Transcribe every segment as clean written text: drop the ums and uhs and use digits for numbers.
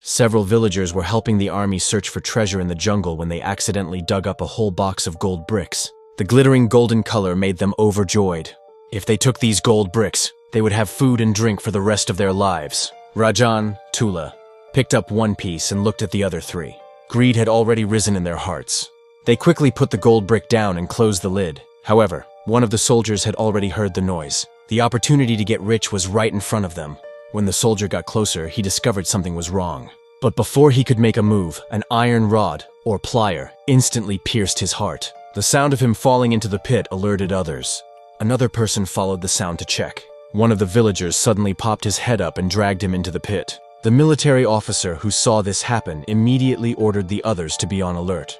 Several villagers were helping the army search for treasure in the jungle when they accidentally dug up a whole box of gold bricks. The glittering golden color made them overjoyed. If they took these gold bricks, they would have food and drink for the rest of their lives. Rajan, Tula, picked up one piece and looked at the other three. Greed had already risen in their hearts. They quickly put the gold brick down and closed the lid. However, one of the soldiers had already heard the noise. The opportunity to get rich was right in front of them. When the soldier got closer, he discovered something was wrong. But before he could make a move, an iron rod, or plier, instantly pierced his heart. The sound of him falling into the pit alerted others. Another person followed the sound to check. One of the villagers suddenly popped his head up and dragged him into the pit. The military officer who saw this happen immediately ordered the others to be on alert.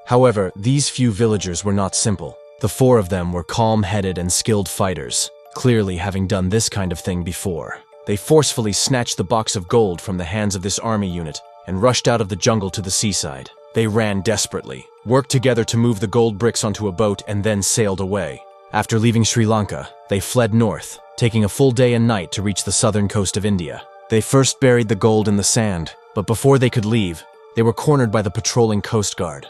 However, these few villagers were not simple. The four of them were calm-headed and skilled fighters, clearly having done this kind of thing before. They forcefully snatched the box of gold from the hands of this army unit and rushed out of the jungle to the seaside. They ran desperately, worked together to move the gold bricks onto a boat, and then sailed away. After leaving Sri Lanka, they fled north, taking a full day and night to reach the southern coast of India. They first buried the gold in the sand, but before they could leave, they were cornered by the patrolling Coast Guard.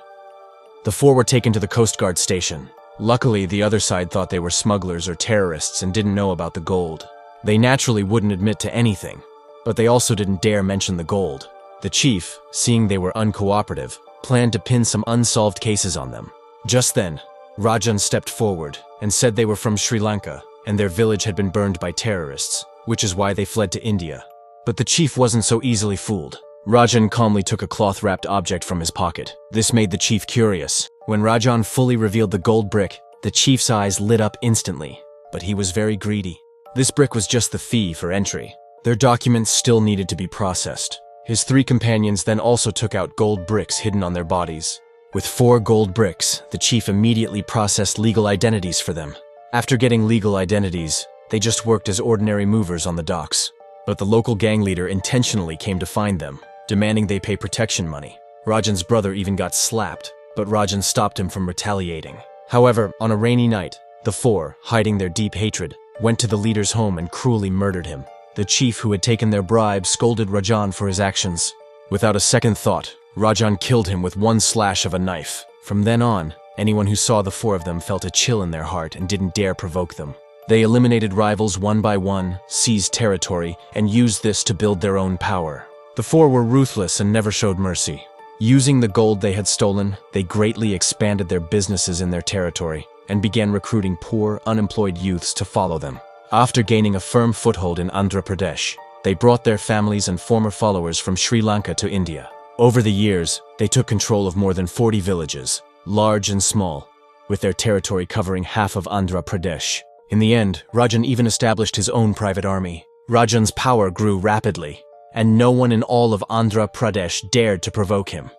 The four were taken to the Coast Guard station. Luckily, the other side thought they were smugglers or terrorists and didn't know about the gold. They naturally wouldn't admit to anything, but they also didn't dare mention the gold. The chief, seeing they were uncooperative, planned to pin some unsolved cases on them. Just then, Rajan stepped forward and said they were from Sri Lanka and their village had been burned by terrorists, which is why they fled to India. But the chief wasn't so easily fooled. Rajan calmly took a cloth-wrapped object from his pocket. This made the chief curious. When Rajan fully revealed the gold brick, the chief's eyes lit up instantly, but he was very greedy. This brick was just the fee for entry. Their documents still needed to be processed. His three companions then also took out gold bricks hidden on their bodies. With 4 gold bricks, the chief immediately processed legal identities for them. After getting legal identities, they just worked as ordinary movers on the docks. But the local gang leader intentionally came to find them, demanding they pay protection money. Rajan's brother even got slapped, but Rajan stopped him from retaliating. However, on a rainy night, the four, hiding their deep hatred, went to the leader's home and cruelly murdered him. The chief who had taken their bribe scolded Rajan for his actions. Without a second thought, Rajan killed him with one slash of a knife. From then on, anyone who saw the 4 of them felt a chill in their heart and didn't dare provoke them. They eliminated rivals one by one, seized territory, and used this to build their own power. The 4 were ruthless and never showed mercy. Using the gold they had stolen, they greatly expanded their businesses in their territory and began recruiting poor, unemployed youths to follow them. After gaining a firm foothold in Andhra Pradesh, they brought their families and former followers from Sri Lanka to India. Over the years, they took control of more than 40 villages, large and small, with their territory covering half of Andhra Pradesh. In the end, Rajan even established his own private army. Rajan's power grew rapidly, and no one in all of Andhra Pradesh dared to provoke him.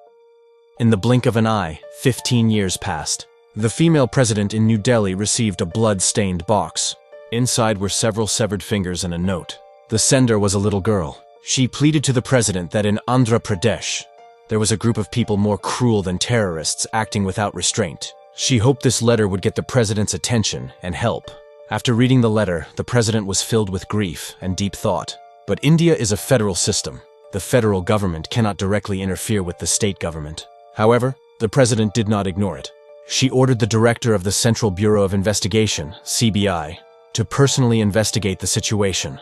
In the blink of an eye, 15 years passed. The female president in New Delhi received a blood-stained box. Inside were several severed fingers and a note. The sender was a little girl. She pleaded to the president that in Andhra Pradesh, there was a group of people more cruel than terrorists acting without restraint. She hoped this letter would get the president's attention and help. After reading the letter, the president was filled with grief and deep thought. But India is a federal system. The federal government cannot directly interfere with the state government. However, the president did not ignore it. She ordered the director of the Central Bureau of Investigation, CBI, to personally investigate the situation.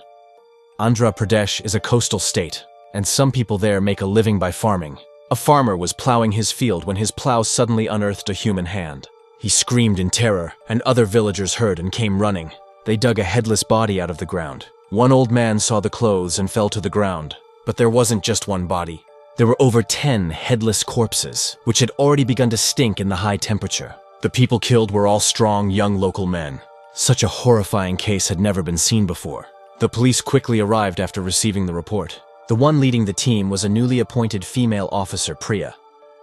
Andhra Pradesh is a coastal state, and some people there make a living by farming. A farmer was plowing his field when his plow suddenly unearthed a human hand. He screamed in terror, and other villagers heard and came running. They dug a headless body out of the ground. One old man saw the clothes and fell to the ground. But there wasn't just one body. There were over 10 headless corpses, which had already begun to stink in the high temperature. The people killed were all strong, young local men. Such a horrifying case had never been seen before. The police quickly arrived after receiving the report. The one leading the team was a newly appointed female officer, Priya.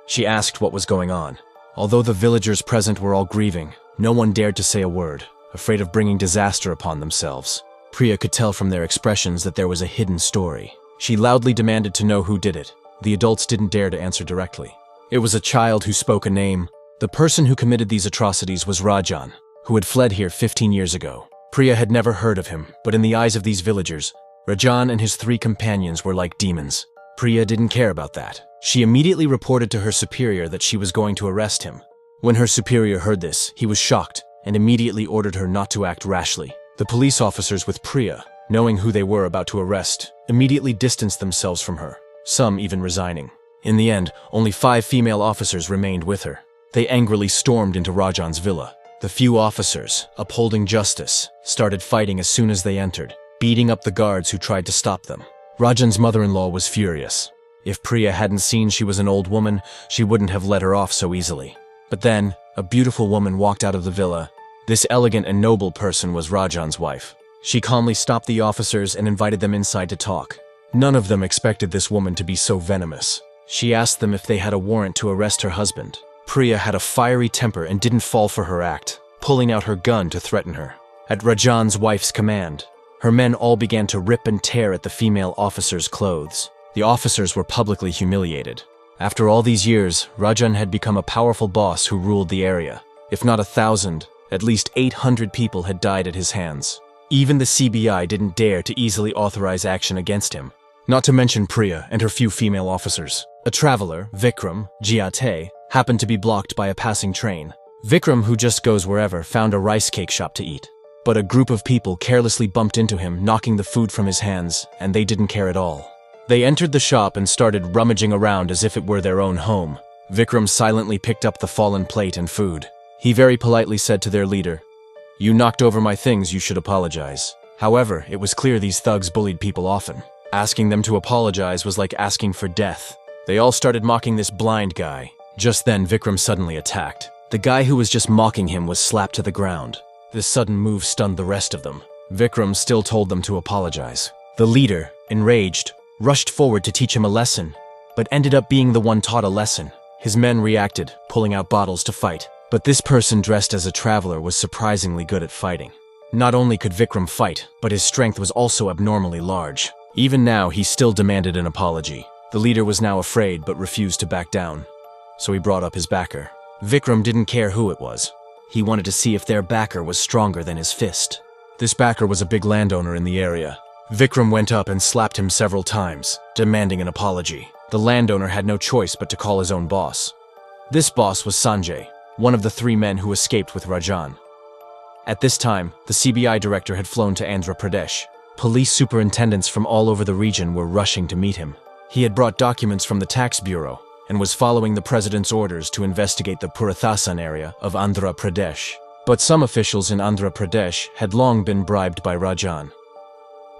She asked what was going on. Although the villagers present were all grieving, no one dared to say a word, afraid of bringing disaster upon themselves. Priya could tell from their expressions that there was a hidden story. She loudly demanded to know who did it. The adults didn't dare to answer directly. It was a child who spoke a name. The person who committed these atrocities was Rajan, who had fled here 15 years ago. Priya had never heard of him, but in the eyes of these villagers, Rajan and his 3 companions were like demons. Priya didn't care about that. She immediately reported to her superior that she was going to arrest him. When her superior heard this, he was shocked and immediately ordered her not to act rashly. The police officers with Priya, knowing who they were about to arrest, immediately distanced themselves from her, some even resigning. In the end, only 5 female officers remained with her. They angrily stormed into Rajan's villa. The few officers, upholding justice, started fighting as soon as they entered, beating up the guards who tried to stop them. Rajan's mother-in-law was furious. If Priya hadn't seen she was an old woman, she wouldn't have let her off so easily. But then, a beautiful woman walked out of the villa. This elegant and noble person was Rajan's wife. She calmly stopped the officers and invited them inside to talk. None of them expected this woman to be so venomous. She asked them if they had a warrant to arrest her husband. Priya had a fiery temper and didn't fall for her act, pulling out her gun to threaten her. At Rajan's wife's command, her men all began to rip and tear at the female officers' clothes. The officers were publicly humiliated. After all these years, Rajan had become a powerful boss who ruled the area. If not 1,000, at least 800 people had died at his hands. Even the CBI didn't dare to easily authorize action against him. Not to mention Priya and her few female officers. A traveler, Vikram, Jaat, happened to be blocked by a passing train. Vikram, who just goes wherever, found a rice cake shop to eat. But a group of people carelessly bumped into him, knocking the food from his hands, and they didn't care at all. They entered the shop and started rummaging around as if it were their own home. Vikram silently picked up the fallen plate and food. He very politely said to their leader, "You knocked over my things, you should apologize." However, it was clear these thugs bullied people often. Asking them to apologize was like asking for death. They all started mocking this blind guy. Just then, Vikram suddenly attacked. The guy who was just mocking him was slapped to the ground. This sudden move stunned the rest of them. Vikram still told them to apologize. The leader, enraged, rushed forward to teach him a lesson, but ended up being the one taught a lesson. His men reacted, pulling out bottles to fight. But this person dressed as a traveler was surprisingly good at fighting. Not only could Vikram fight, but his strength was also abnormally large. Even now, he still demanded an apology. The leader was now afraid but refused to back down. So he brought up his backer. Vikram didn't care who it was. He wanted to see if their backer was stronger than his fist. This backer was a big landowner in the area. Vikram went up and slapped him several times, demanding an apology. The landowner had no choice but to call his own boss. This boss was Sanjay, one of the 3 men who escaped with Rajan. At this time, the CBI director had flown to Andhra Pradesh. Police superintendents from all over the region were rushing to meet him. He had brought documents from the tax bureau and was following the president's orders to investigate the Purathasan area of Andhra Pradesh. But some officials in Andhra Pradesh had long been bribed by Rajan.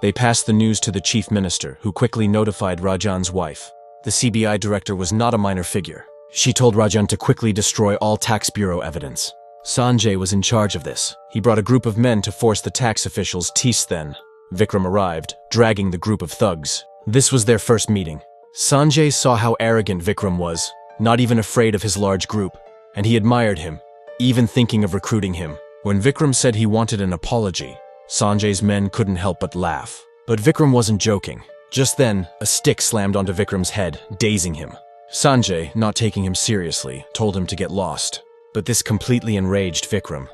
They passed the news to the chief minister, who quickly notified Rajan's wife. The CBI director was not a minor figure. She told Rajan to quickly destroy all tax bureau evidence. Sanjay was in charge of this. He brought a group of men to force the tax officials' teeth then. Vikram arrived, dragging the group of thugs. This was their first meeting. Sanjay saw how arrogant Vikram was, not even afraid of his large group, and he admired him, even thinking of recruiting him. When Vikram said he wanted an apology, Sanjay's men couldn't help but laugh. But Vikram wasn't joking. Just then, a stick slammed onto Vikram's head, dazing him. Sanjay, not taking him seriously, told him to get lost. But this completely enraged Vikram.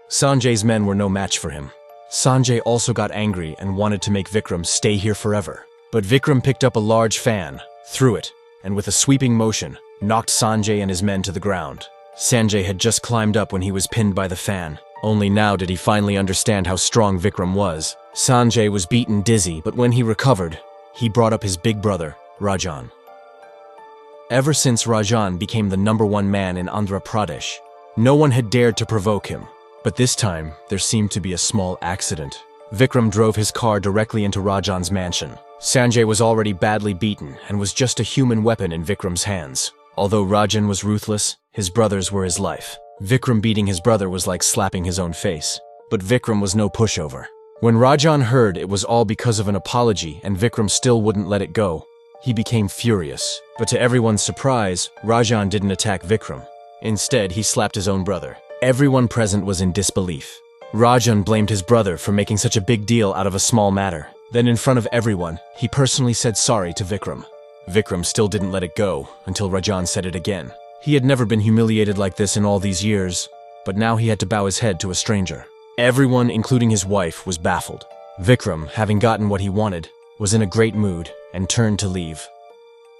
Sanjay's men were no match for him. Sanjay also got angry and wanted to make Vikram stay here forever. But Vikram picked up a large fan, threw it, and with a sweeping motion, knocked Sanjay and his men to the ground. Sanjay had just climbed up when he was pinned by the fan. Only now did he finally understand how strong Vikram was. Sanjay was beaten dizzy, but when he recovered, he brought up his big brother, Rajan. Ever since Rajan became the #1 man in Andhra Pradesh, no one had dared to provoke him. But this time, there seemed to be a small accident. Vikram drove his car directly into Rajan's mansion. Sanjay was already badly beaten and was just a human weapon in Vikram's hands. Although Rajan was ruthless, his brothers were his life. Vikram beating his brother was like slapping his own face. But Vikram was no pushover. When Rajan heard it was all because of an apology and Vikram still wouldn't let it go, he became furious. But to everyone's surprise, Rajan didn't attack Vikram. Instead, he slapped his own brother. Everyone present was in disbelief. Rajan blamed his brother for making such a big deal out of a small matter. Then in front of everyone, he personally said sorry to Vikram. Vikram still didn't let it go until Rajan said it again. He had never been humiliated like this in all these years, but now he had to bow his head to a stranger. Everyone, including his wife, was baffled. Vikram, having gotten what he wanted, was in a great mood and turned to leave.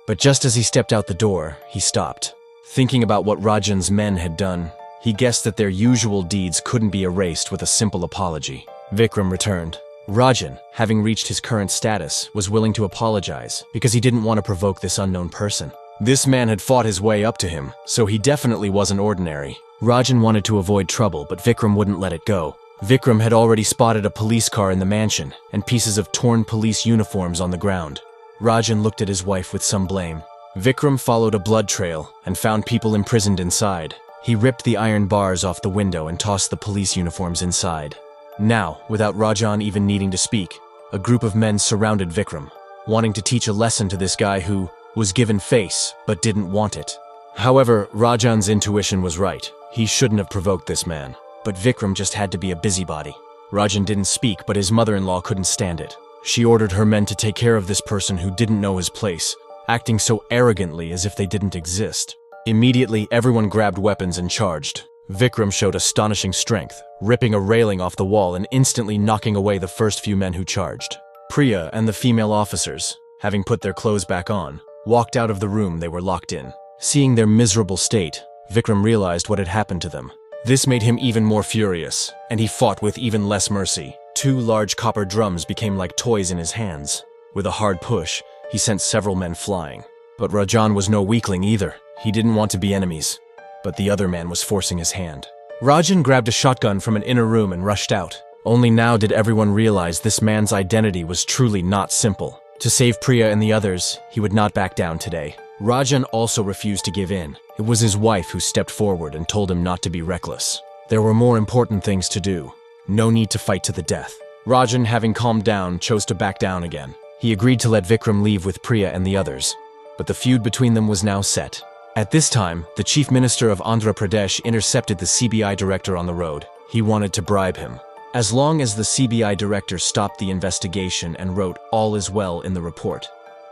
But just as he stepped out the door, he stopped. Thinking about what Rajan's men had done, he guessed that their usual deeds couldn't be erased with a simple apology. Vikram returned. Rajan, having reached his current status, was willing to apologize because he didn't want to provoke this unknown person. This man had fought his way up to him, so he definitely wasn't ordinary. Rajan wanted to avoid trouble, but Vikram wouldn't let it go. Vikram had already spotted a police car in the mansion and pieces of torn police uniforms on the ground. Rajan looked at his wife with some blame. Vikram followed a blood trail and found people imprisoned inside. He ripped the iron bars off the window and tossed the police uniforms inside. Now, without Rajan even needing to speak, a group of men surrounded Vikram, wanting to teach a lesson to this guy who was given face but didn't want it. However, Rajan's intuition was right. He shouldn't have provoked this man. But Vikram just had to be a busybody. Rajan didn't speak, but his mother-in-law couldn't stand it. She ordered her men to take care of this person who didn't know his place, acting so arrogantly as if they didn't exist. Immediately, everyone grabbed weapons and charged. Vikram showed astonishing strength, ripping a railing off the wall and instantly knocking away the first few men who charged. Priya and the female officers, having put their clothes back on, walked out of the room they were locked in. Seeing their miserable state, Vikram realized what had happened to them. This made him even more furious, and he fought with even less mercy. 2 large copper drums became like toys in his hands. With a hard push, he sent several men flying. But Rajan was no weakling either. He didn't want to be enemies. But the other man was forcing his hand. Rajan grabbed a shotgun from an inner room and rushed out. Only now did everyone realize this man's identity was truly not simple. To save Priya and the others, he would not back down today. Rajan also refused to give in. It was his wife who stepped forward and told him not to be reckless. There were more important things to do. No need to fight to the death. Rajan, having calmed down, chose to back down again. He agreed to let Vikram leave with Priya and the others. But the feud between them was now set. At this time, the Chief Minister of Andhra Pradesh intercepted the CBI director on the road. He wanted to bribe him. As long as the CBI director stopped the investigation and wrote "all is well" in the report,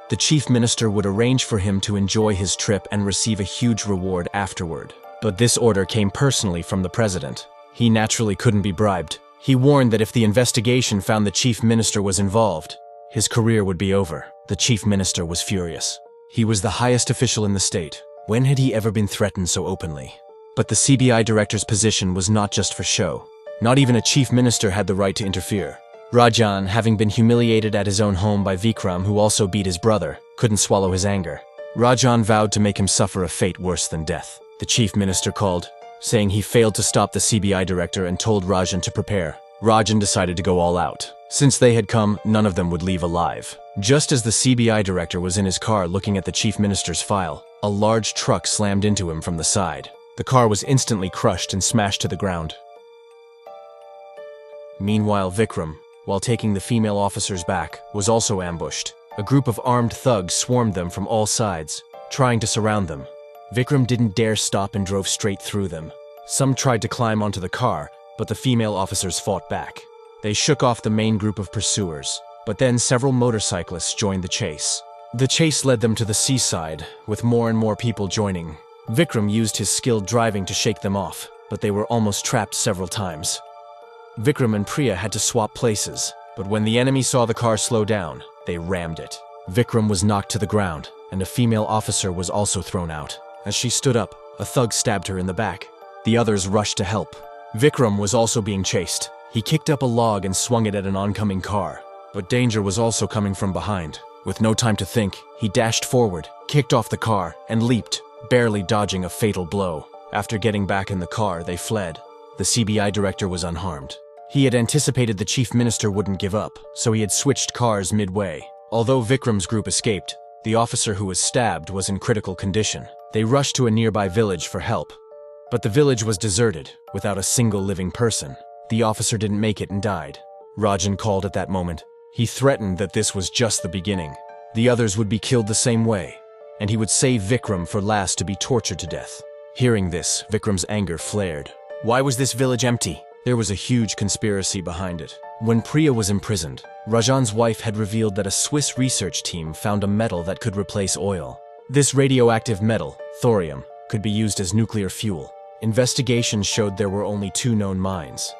the Chief Minister would arrange for him to enjoy his trip and receive a huge reward afterward. But this order came personally from the president. He naturally couldn't be bribed. He warned that if the investigation found the Chief Minister was involved, his career would be over. The Chief Minister was furious. He was the highest official in the state. When had he ever been threatened so openly? But the CBI director's position was not just for show. Not even a chief minister had the right to interfere. Rajan, having been humiliated at his own home by Vikram, who also beat his brother, couldn't swallow his anger. Rajan vowed to make him suffer a fate worse than death. The chief minister called, saying he failed to stop the CBI director and told Rajan to prepare. Rajan decided to go all out. Since they had come, none of them would leave alive. Just as the CBI director was in his car looking at the chief minister's file, a large truck slammed into him from the side. The car was instantly crushed and smashed to the ground. Meanwhile, Vikram, while taking the female officers back, was also ambushed. A group of armed thugs swarmed them from all sides, trying to surround them. Vikram didn't dare stop and drove straight through them. Some tried to climb onto the car, but the female officers fought back. They shook off the main group of pursuers, but then several motorcyclists joined the chase. The chase led them to the seaside, with more and more people joining. Vikram used his skilled driving to shake them off, but they were almost trapped several times. Vikram and Priya had to swap places, but when the enemy saw the car slow down, they rammed it. Vikram was knocked to the ground, and a female officer was also thrown out. As she stood up, a thug stabbed her in the back. The others rushed to help. Vikram was also being chased. He kicked up a log and swung it at an oncoming car, but danger was also coming from behind. With no time to think, he dashed forward, kicked off the car, and leaped, barely dodging a fatal blow. After getting back in the car, they fled. The CBI director was unharmed. He had anticipated the chief minister wouldn't give up, so he had switched cars midway. Although Vikram's group escaped, the officer who was stabbed was in critical condition. They rushed to a nearby village for help. But the village was deserted, without a single living person. The officer didn't make it and died. Rajan called at that moment. He threatened that this was just the beginning. The others would be killed the same way, and he would save Vikram for last to be tortured to death. Hearing this, Vikram's anger flared. Why was this village empty? There was a huge conspiracy behind it. When Priya was imprisoned, Rajan's wife had revealed that a Swiss research team found a metal that could replace oil. This radioactive metal, thorium, could be used as nuclear fuel. Investigations showed there were only 2 known mines,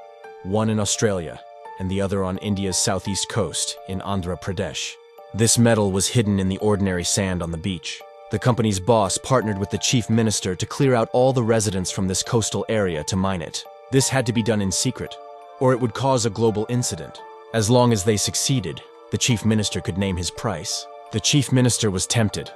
one in Australia and the other on India's southeast coast, in Andhra Pradesh. This metal was hidden in the ordinary sand on the beach. The company's boss partnered with the chief minister to clear out all the residents from this coastal area to mine it. This had to be done in secret, or it would cause a global incident. As long as they succeeded, the chief minister could name his price. The chief minister was tempted,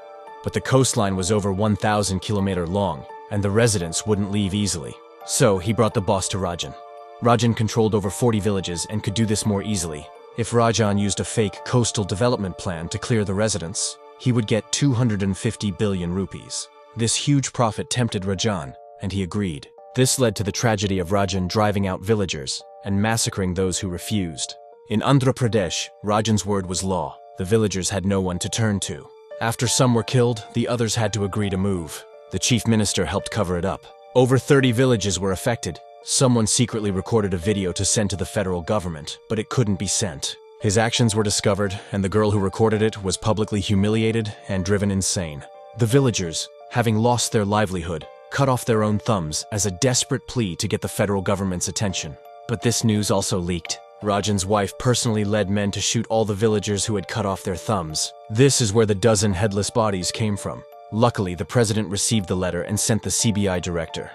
but the coastline was over 1,000 kilometers long, and the residents wouldn't leave easily. So he brought the boss to Rajan. Rajan controlled over 40 villages and could do this more easily. If Rajan used a fake coastal development plan to clear the residents, he would get 250 billion rupees. This huge profit tempted Rajan, and he agreed. This led to the tragedy of Rajan driving out villagers and massacring those who refused. In Andhra Pradesh, Rajan's word was law. The villagers had no one to turn to. After some were killed, the others had to agree to move. The chief minister helped cover it up. Over 30 villages were affected. Someone secretly recorded a video to send to the federal government, but it couldn't be sent. His actions were discovered, and the girl who recorded it was publicly humiliated and driven insane. The villagers, having lost their livelihood, cut off their own thumbs as a desperate plea to get the federal government's attention. But this news also leaked. Rajan's wife personally led men to shoot all the villagers who had cut off their thumbs. This is where the dozen headless bodies came from. Luckily, the president received the letter and sent the CBI director.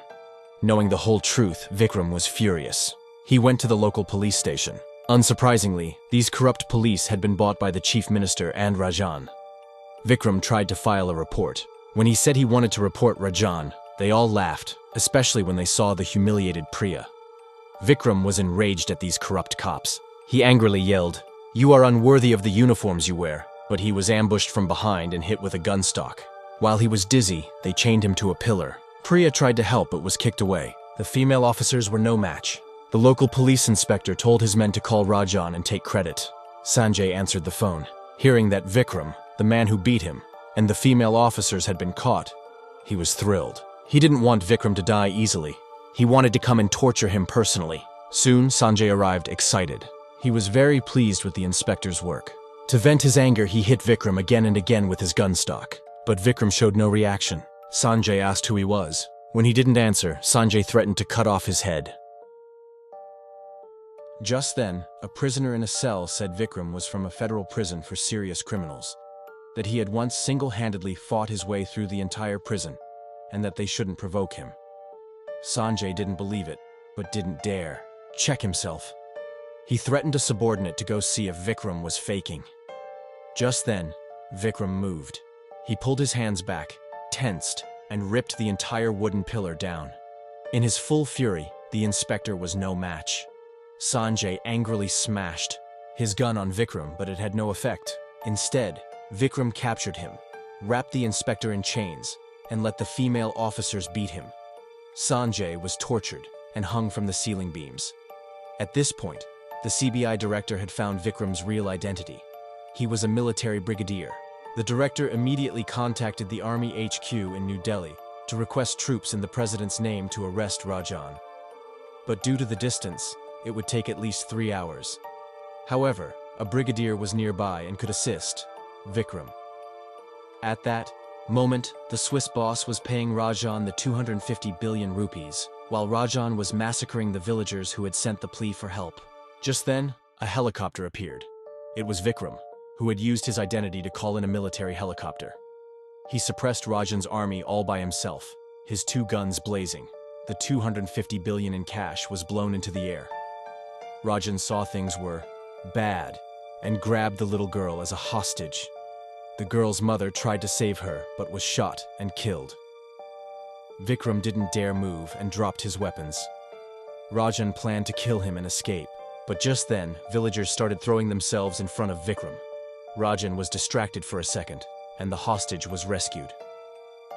Knowing the whole truth, Vikram was furious. He went to the local police station. Unsurprisingly, these corrupt police had been bought by the chief minister and Rajan. Vikram tried to file a report. When he said he wanted to report Rajan, they all laughed, especially when they saw the humiliated Priya. Vikram was enraged at these corrupt cops. He angrily yelled, "You are unworthy of the uniforms you wear," but he was ambushed from behind and hit with a gun stock. While he was dizzy, they chained him to a pillar. Priya tried to help but was kicked away. The female officers were no match. The local police inspector told his men to call Rajan and take credit. Sanjay answered the phone. Hearing that Vikram, the man who beat him, and the female officers had been caught, he was thrilled. He didn't want Vikram to die easily. He wanted to come and torture him personally. Soon, Sanjay arrived excited. He was very pleased with the inspector's work. To vent his anger, he hit Vikram again and again with his gun stock. But Vikram showed no reaction. Sanjay asked who he was. When he didn't answer, Sanjay threatened to cut off his head. Just then, a prisoner in a cell said Vikram was from a federal prison for serious criminals, that he had once single-handedly fought his way through the entire prison, and that they shouldn't provoke him. Sanjay didn't believe it, but didn't dare check himself. He threatened a subordinate to go see if Vikram was faking. Just then, Vikram moved. He pulled his hands back, tensed, and ripped the entire wooden pillar down. In his full fury, the inspector was no match. Sanjay angrily smashed his gun on Vikram, but it had no effect. Instead, Vikram captured him, wrapped the inspector in chains, and let the female officers beat him. Sanjay was tortured and hung from the ceiling beams. At this point, the CBI director had found Vikram's real identity. He was a military brigadier. The director immediately contacted the Army HQ in New Delhi to request troops in the president's name to arrest Rajan. But due to the distance, it would take at least 3 hours. However, a brigadier was nearby and could assist Vikram. At that moment, the Swiss boss was paying Rajan the 250 billion rupees, while Rajan was massacring the villagers who had sent the plea for help. Just then, a helicopter appeared. It was Vikram, who had used his identity to call in a military helicopter. He suppressed Rajan's army all by himself, his 2 guns blazing. The 250 billion in cash was blown into the air. Rajan saw things were bad and grabbed the little girl as a hostage. The girl's mother tried to save her, but was shot and killed. Vikram didn't dare move and dropped his weapons. Rajan planned to kill him and escape, but just then, villagers started throwing themselves in front of Vikram. Rajan was distracted for a second, and the hostage was rescued.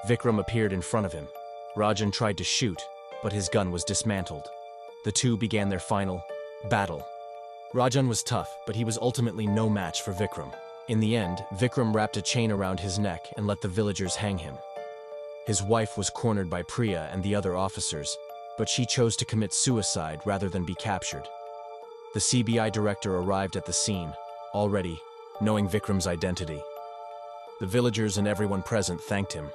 Vikram appeared in front of him. Rajan tried to shoot, but his gun was dismantled. The two began their final battle. Rajan was tough, but he was ultimately no match for Vikram. In the end, Vikram wrapped a chain around his neck and let the villagers hang him. His wife was cornered by Priya and the other officers, but she chose to commit suicide rather than be captured. The CBI director arrived at the scene, already knowing Vikram's identity. The villagers and everyone present thanked him.